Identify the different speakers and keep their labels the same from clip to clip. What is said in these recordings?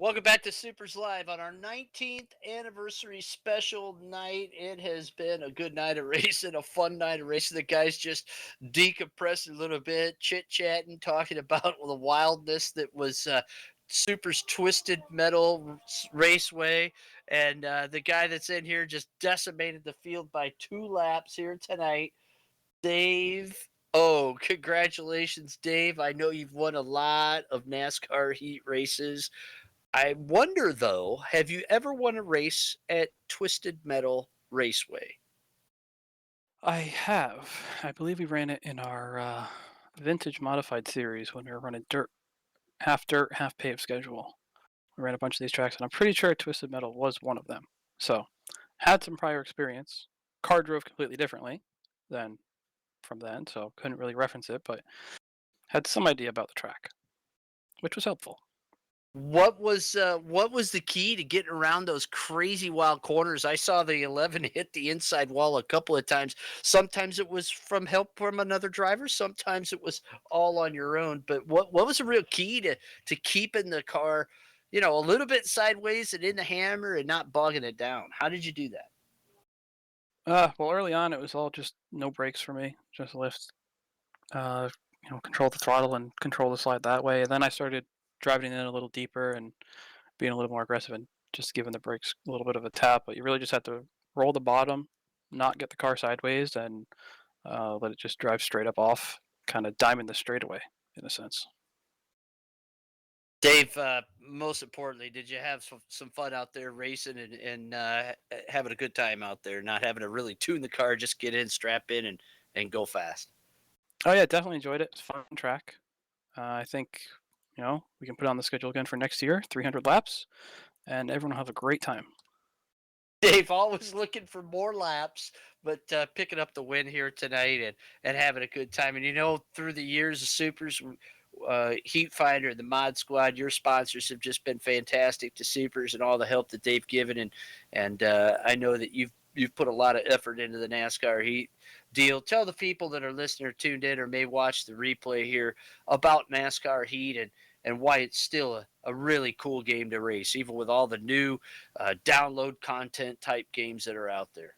Speaker 1: Welcome back to Supers Live on our 19th anniversary special night. It has been a good night of racing, a fun night of racing. The guys just decompressed a little bit, chit chatting, talking about the wildness that was Super's Twisted Metal Raceway. And the guy that's in here just decimated the field by 2 laps here tonight. Dave. Oh, congratulations, Dave. I know you've won a lot of NASCAR heat races. I wonder though, have you ever won a race at Twisted Metal Raceway?
Speaker 2: I have. I believe we ran it in our vintage modified series when we were running dirt, half paved schedule. We ran a bunch of these tracks, and I'm pretty sure Twisted Metal was one of them. So, had some prior experience. Car drove completely differently than from then, so couldn't really reference it, but had some idea about the track, which was helpful.
Speaker 1: What was the key to getting around those crazy wild corners? I saw the 11 hit the inside wall a couple of times. Sometimes it was from help from another driver, sometimes it was all on your own. But what was the real key to keeping the car, a little bit sideways and in the hammer and not bogging it down? How did you do that?
Speaker 2: Well, early on, it was all just no brakes for me, just lift. Uh, control the throttle and control the slide that way. And then I started driving in a little deeper and being a little more aggressive and just giving the brakes a little bit of a tap. But you really just have to roll the bottom, not get the car sideways, and let it just drive straight up off, kind of diamond the straightaway in a sense.
Speaker 1: Dave, most importantly, did you have some fun out there racing and having a good time out there, not having to really tune the car, just get in, strap in, and go fast?
Speaker 2: Oh yeah, definitely enjoyed it. It's a fun track. I think we can put it on the schedule again for next year, 300 laps, and everyone will have a great time.
Speaker 1: Dave, always looking for more laps, but picking up the win here tonight and having a good time. And through the years of Supers, Heat Finder, the Mod Squad, your sponsors have just been fantastic to Supers and all the help that they've given. And I know that you've put a lot of effort into the NASCAR Heat deal. Tell the people that are listening or tuned in or may watch the replay here about NASCAR Heat and why it's still a really cool game to race, even with all the new download content type games that are out there.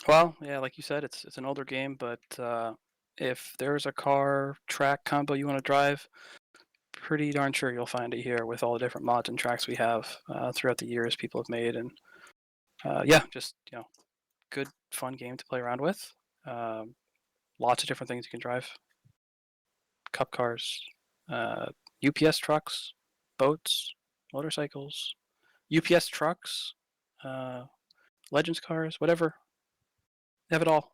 Speaker 2: Well, yeah, like you said, it's an older game, but if there's a car track combo you want to drive, pretty darn sure you'll find it here with all the different mods and tracks we have throughout the years people have made, and yeah, just good fun game to play around with. Um, Lots of different things you can drive: cup cars, uh, UPS trucks, boats, motorcycles, UPS trucks, uh, Legends cars, whatever. Have it all.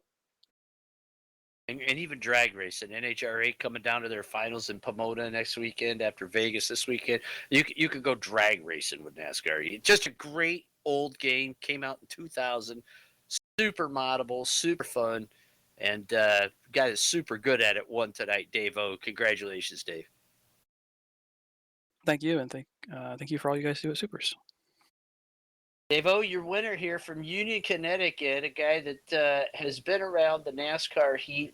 Speaker 1: And even drag racing, NHRA coming down to their finals in Pomona next weekend after Vegas this weekend. You could go drag racing with NASCAR. Just a great old game. Came out in 2000. Super moddable, super fun, and guy is super good at it. Won tonight, Dave O. Congratulations, Dave.
Speaker 2: Thank you, and thank you for all you guys do at Supers.
Speaker 1: Dave O, your winner here from Union, Connecticut, a guy that has been around the NASCAR heat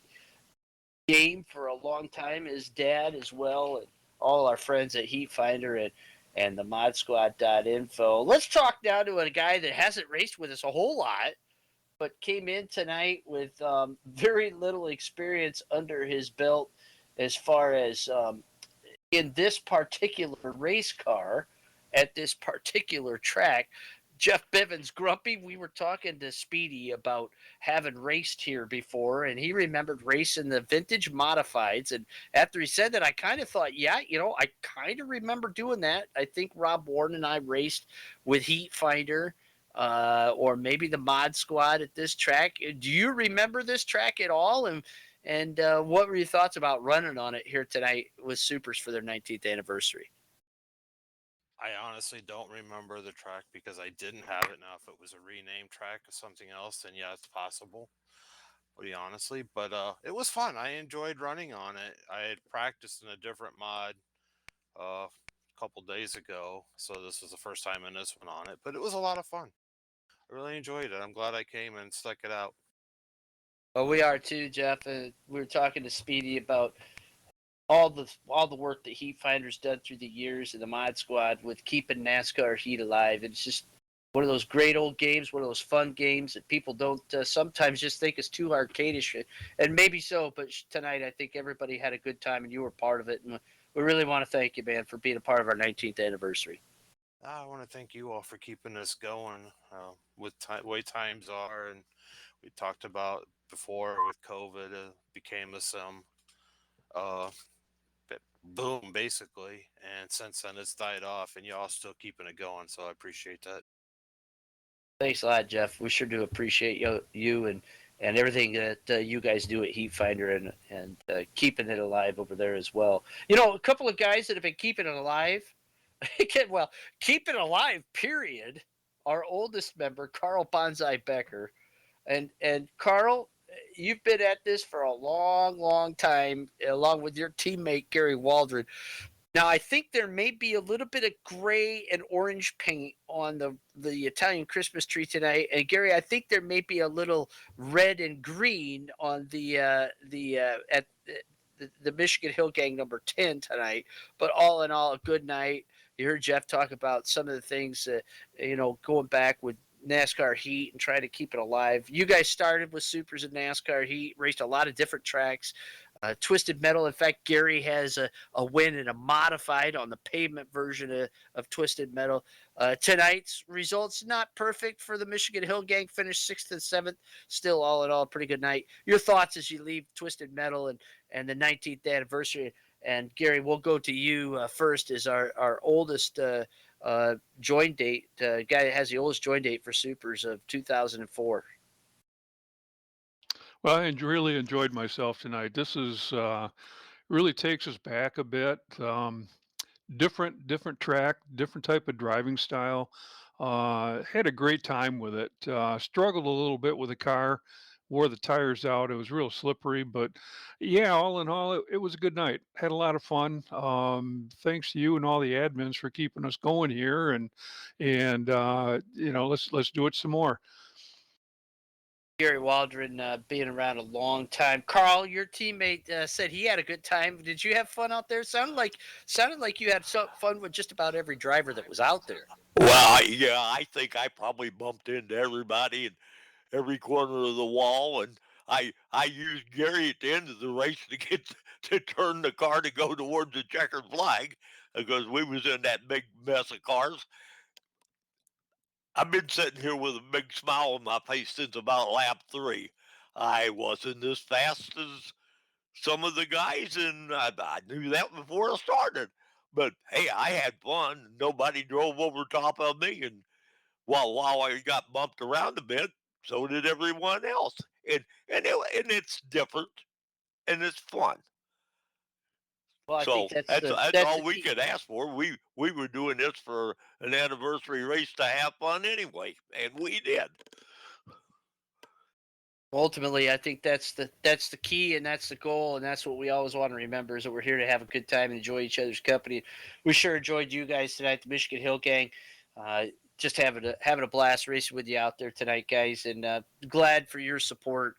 Speaker 1: game for a long time. His dad as well, and all our friends at Heat Finder and the Mod Squad.info. Let's talk now to a guy that hasn't raced with us a whole lot, but came in tonight with very little experience under his belt as far as in this particular race car at this particular track. Jeff Bivens, Grumpy, we were talking to Speedy about having raced here before, and he remembered racing the vintage modifieds. And after he said that, I kind of thought, yeah, I kind of remember doing that. I think Rob Warren and I raced with Heat Finder or maybe the Mod Squad at this track. Do you remember this track at all? And what were your thoughts about running on it here tonight with Supers for their 19th anniversary?
Speaker 3: I honestly don't remember the track because I didn't have it. Now, if it was a renamed track or something else, then yeah, it's possible. Pretty honestly, but it was fun. I enjoyed running on it. I had practiced in a different mod a couple days ago, so this was the first time in this one on it. But it was a lot of fun. I really enjoyed it. I'm glad I came and stuck it out.
Speaker 1: Well, we are too, Jeff. We were talking to Speedy about all the work that Heat Finder's done through the years and the Mod Squad with keeping NASCAR Heat alive. It's just one of those great old games, one of those fun games that people don't sometimes just think is too arcadish, and maybe so. But tonight, I think everybody had a good time, and you were part of it. And we really want to thank you, man, for being a part of our 19th anniversary.
Speaker 3: I want to thank you all for keeping us going with way times are, and we talked about before with COVID became a uh, boom basically, and since then it's died off, and y'all still keeping it going. So I appreciate that.
Speaker 1: Thanks a lot, Jeff. We sure do appreciate you and everything that you guys do at Heat Finder and keeping it alive over there as well. You know, a couple of guys that have been keeping it alive. Well, keep it alive. Period. Our oldest member, Carl Bonsai Becker, and Carl, you've been at this for a long, long time, along with your teammate Gary Waldron. Now, I think there may be a little bit of gray and orange paint on the Italian Christmas tree tonight, and Gary, I think there may be a little red and green on the Michigan Hill Gang number 10 tonight. But all in all, a good night. You heard Jeff talk about some of the things, going back with NASCAR Heat and trying to keep it alive. You guys started with Supers and NASCAR Heat, raced a lot of different tracks. Twisted Metal. In fact, Gary has a win in a modified on the pavement version of Twisted Metal. Tonight's results not perfect for the Michigan Hill Gang. Finished 6th and 7th. Still, all in all, a pretty good night. Your thoughts as you leave Twisted Metal and the 19th anniversary. And Gary, we'll go to you first as our oldest join date, guy that has the oldest join date for Supers of 2004.
Speaker 4: Well, I really enjoyed myself tonight. This is really takes us back a bit. Different track, different type of driving style. Had a great time with it. Struggled a little bit with the car, wore the tires out. It was real slippery, but yeah, all in all, it was a good night. Had a lot of fun. Thanks to you and all the admins for keeping us going here, and let's do it some more.
Speaker 1: Gary Waldron being around a long time. Carl, your teammate said he had a good time. Did you have fun out there? Sounded like you had fun with just about every driver that was out there.
Speaker 5: Well, yeah, I think I probably bumped into everybody in every corner of the wall, and I used Gary at the end of the race to get to turn the car to go towards the checkered flag because we was in that big mess of cars. I've been sitting here with a big smile on my face since about lap 3. I wasn't as fast as some of the guys, and I knew that before I started. But hey, I had fun. Nobody drove over top of me, and while I got bumped around a bit, so did everyone else. And it's different and it's fun.
Speaker 1: Well, I think
Speaker 5: So
Speaker 1: that's
Speaker 5: that's
Speaker 1: the
Speaker 5: that's
Speaker 1: that's the
Speaker 5: all we
Speaker 1: key.
Speaker 5: could ask for. We were doing this for an anniversary race to have fun anyway, and we did.
Speaker 1: Ultimately, I think that's the key and that's the goal and that's what we always want to remember is that we're here to have a good time and enjoy each other's company. We sure enjoyed you guys tonight, the Michigan Hill Gang. Uh, just having a blast racing with you out there tonight, guys, and glad for your support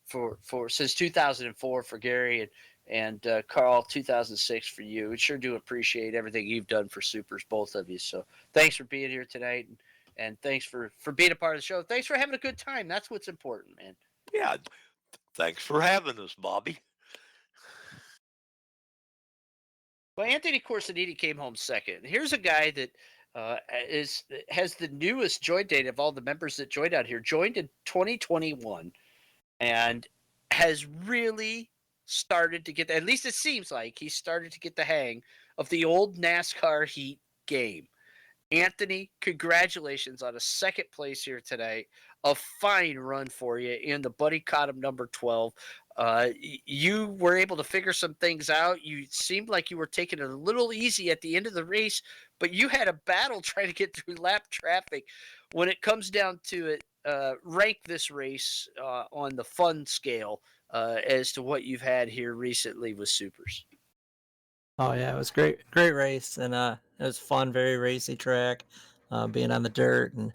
Speaker 1: for since 2004 for Gary and Carl 2006 for you. We sure do appreciate everything you've done for Supers, both of you. So thanks for being here tonight. And thanks for being a part of the show. Thanks for having a good time. That's what's important, man.
Speaker 5: Yeah, thanks for having us, Bobby.
Speaker 1: Well, Anthony Corsiniti came home second. Here's a guy that has the newest join date of all the members that joined out here. Joined in 2021 and has really started to get. At least it seems like he started to get the hang of the old NASCAR Heat game. Anthony, congratulations on a second place here today. A fine run for you in the Buddy Cottom number 12. You were able to figure some things out. You seemed like you were taking it a little easy at the end of the race, but you had a battle trying to get through lap traffic. When it comes down to it, rank this race on the fun scale as to what you've had here recently with Supers.
Speaker 6: Oh yeah, it was great race, and it was fun, very racy track, being on the dirt, and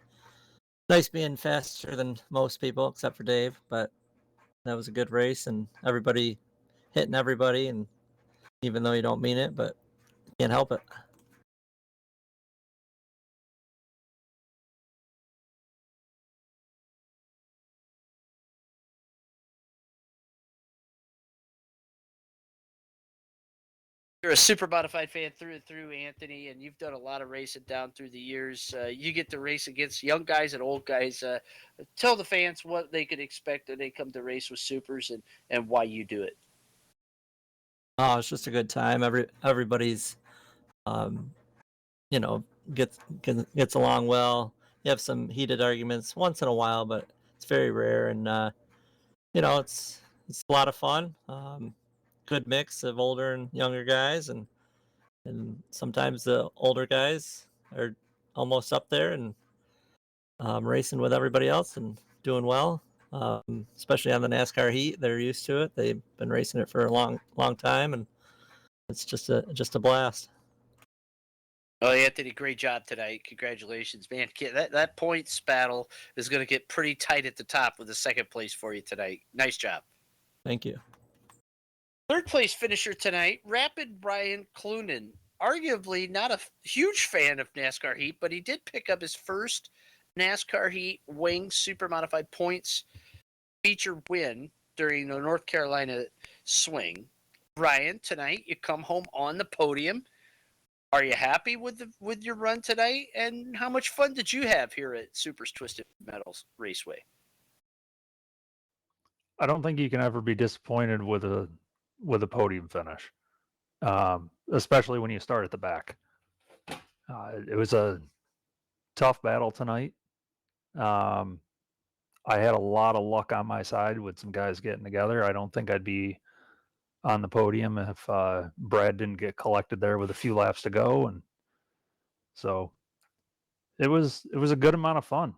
Speaker 6: nice being faster than most people except for Dave. But that was a good race, and everybody hitting everybody, and even though you don't mean it, but you can't help it.
Speaker 1: You're a super modified fan through and through, Anthony, and you've done a lot of racing down through the years. You get to race against young guys and old guys. Tell the fans what they could expect when they come to race with Supers and why you do it.
Speaker 6: Oh, it's just a good time. Everybody's, um, you know, gets along well. You have some heated arguments once in a while, but it's very rare, and you know, it's a lot of fun. Good mix of older and younger guys, and sometimes the older guys are almost up there and racing with everybody else and doing well. Especially on the NASCAR heat, they're used to it. They've been racing it for a long time, and it's just a blast.
Speaker 1: Oh, Anthony, great job tonight. Congratulations, man. That points battle is going to get pretty tight at the top with the second place for you tonight. Nice job.
Speaker 6: Thank you.
Speaker 1: Third place finisher tonight, Rapid Brian Clunan. Arguably not a huge fan of NASCAR Heat, but he did pick up his first NASCAR Heat Wing Super Modified Points feature win during the North Carolina swing. Brian, tonight you come home on the podium. Are you happy with your run tonight? And how much fun did you have here at Super's Twisted Metals Raceway?
Speaker 7: I don't think you can ever be disappointed with a podium finish, especially when you start at the back. It was a tough battle tonight. I had a lot of luck on my side with some guys getting together. I don't think I'd be on the podium if Brad didn't get collected there with a few laps to go, and so it was a good amount of fun.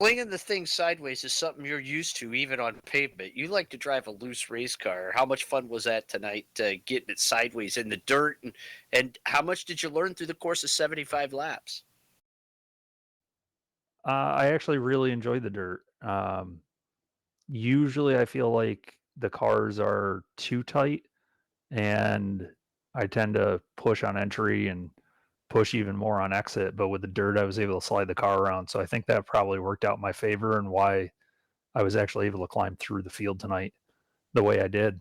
Speaker 1: Flinging the thing sideways is something you're used to, even on pavement. You like to drive a loose race car. How much fun was that tonight, getting it sideways in the dirt? And how much did you learn through the course of 75 laps?
Speaker 7: I actually really enjoyed the dirt. Usually, I feel like the cars are too tight, and I tend to push on entry and push even more on exit. But with the dirt, I was able to slide the car around. So I think that probably worked out in my favor and why I was actually able to climb through the field tonight the way I did.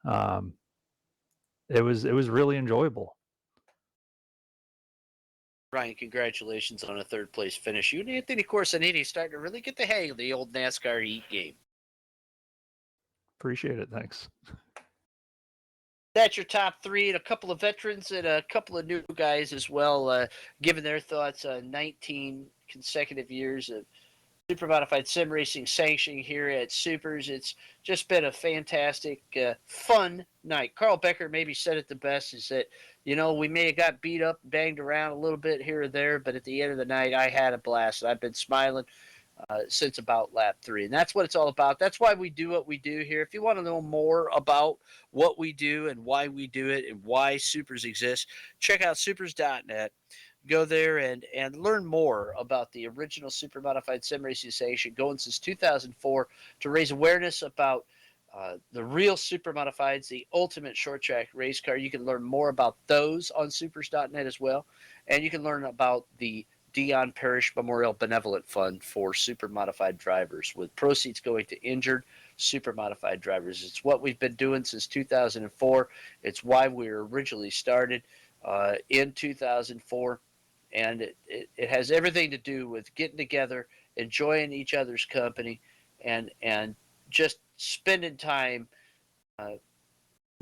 Speaker 7: Um, it was really enjoyable.
Speaker 1: Brian, congratulations on a third place finish. You and Anthony Corsiniti starting to really get the hang of the old NASCAR Heat game.
Speaker 7: Appreciate it. Thanks.
Speaker 1: That's your top three, and a couple of veterans and a couple of new guys as well, giving their thoughts on 19 consecutive years of super modified sim racing sanctioning here at Supers. It's just been a fantastic, fun night. Carl Becker maybe said it the best, is that, we may have got beat up, banged around a little bit here or there, but at the end of the night, I had a blast. I've been smiling since about lap 3. And that's what it's all about. That's why we do what we do here. If you want to know more about what we do and why we do it and why Supers exist, check out supers.net. Go there and learn more about the original Super Modified Sim Racing Association, going since 2004, to raise awareness about the real Super Modifieds, the ultimate short track race car. You can learn more about those on supers.net as well. And you can learn about the Dion Parrish Memorial Benevolent Fund for super modified drivers, with proceeds going to injured super modified drivers. It's what we've been doing since 2004. It's why we were originally started in 2004. And it has everything to do with getting together, enjoying each other's company, and just spending time,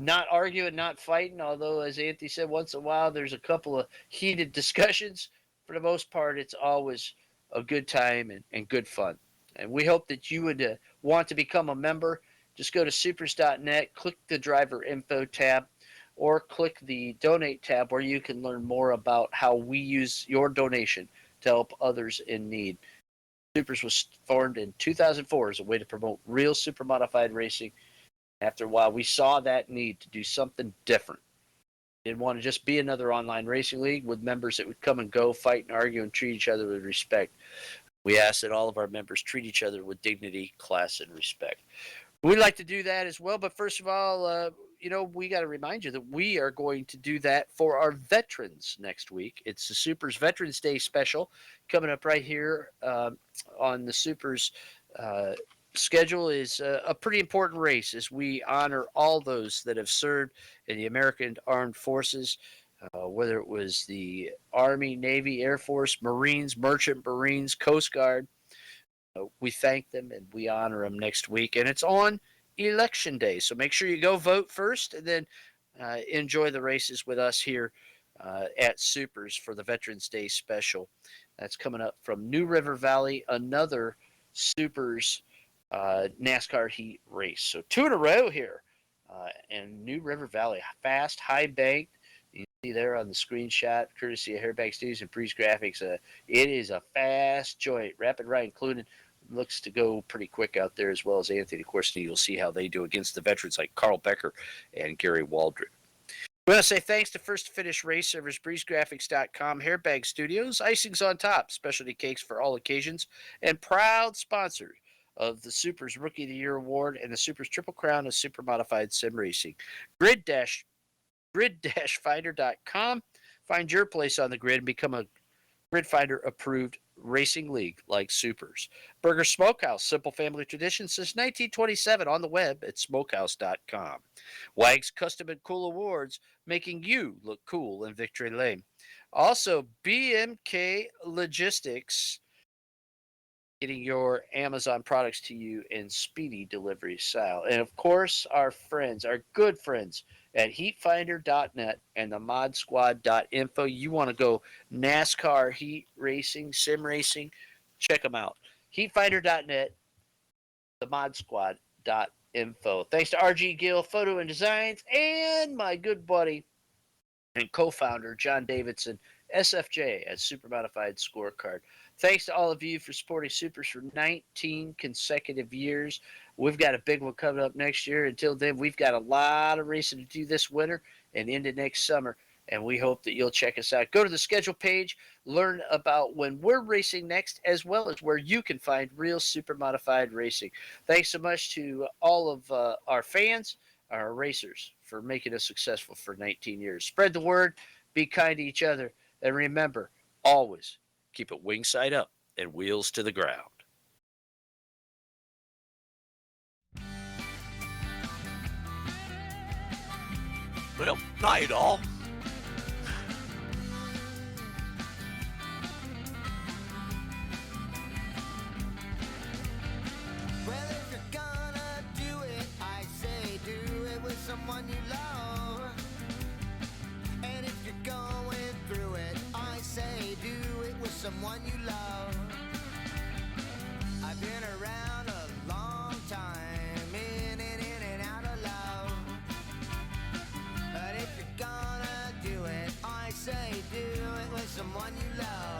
Speaker 1: not arguing, not fighting. Although, as Anthony said, once in a while there's a couple of heated discussions. For the most part, it's always a good time and good fun. And we hope that you would want to become a member. Just go to supers.net, click the driver info tab, or click the donate tab where you can learn more about how we use your donation to help others in need. Supers was formed in 2004 as a way to promote real super modified racing. After a while, we saw that need to do something different. Didn't want to just be another online racing league with members that would come and go, fight and argue, and treat each other with respect. We ask that all of our members treat each other with dignity, class, and respect. We'd like to do that as well. But first of all, we got to remind you that we are going to do that for our veterans next week. It's the Supers Veterans Day special coming up right here on the Supers schedule. Is a pretty important race as we honor all those that have served in the American Armed Forces, whether it was the Army, Navy, Air Force, Marines, Merchant Marines, Coast Guard. We thank them and we honor them next week. And it's on Election Day. So make sure you go vote first and then enjoy the races with us here at Supers for the Veterans Day special. That's coming up from New River Valley, another Supers NASCAR heat race. So 2 in a row here in New River Valley. Fast, high banked. You see there on the screenshot, courtesy of Hairback Studios and Breeze Graphics. It is a fast joint. Rapid Ride included. Looks to go pretty quick out there, as well as Anthony Corsi. You'll see how they do against the veterans like Carl Becker and Gary Waldron. We want to say thanks to First to Finish Race Servers, BreezeGraphics.com, Hairbag Studios, Icings on Top, specialty cakes for all occasions, and proud sponsor of the Supers Rookie of the Year Award and the Supers Triple Crown of Supermodified Sim Racing. Grid-Finder.com. Find your place on the grid and become a Grid Finder approved racing league like Supers. Burger Smokehouse, simple family tradition since 1927 on the web at smokehouse.com. Wags Custom and Cool Awards, making you look cool in Victory Lane. Also, BMK Logistics, getting your Amazon products to you in speedy delivery style. And of course, our friends, our good friends at heatfinder.net and the modsquad.info. You want to go NASCAR heat racing, sim racing, check them out. Heatfinder.net, the modsquad.info. Thanks to RG Gill Photo and Designs and my good buddy and co-founder John Davidson, SFJ at Supermodified Scorecard. Thanks to all of you for supporting Supers for 19 consecutive years. We've got a big one coming up next year. Until then, we've got a lot of racing to do this winter and into next summer, and we hope that you'll check us out. Go to the schedule page, learn about when we're racing next, as well as where you can find real Supermodified racing. Thanks so much to all of our fans, our racers, for making us successful for 19 years. Spread the word, be kind to each other, and remember, always keep it wing side up and wheels to the ground.
Speaker 5: Well, night all.
Speaker 8: Well, if you're gonna do it, I say do it with someone you love. And if you're going through it, I say do it with someone you love. I've been around a long time, in and out of love. But if you're gonna do it, I say do it with someone you love.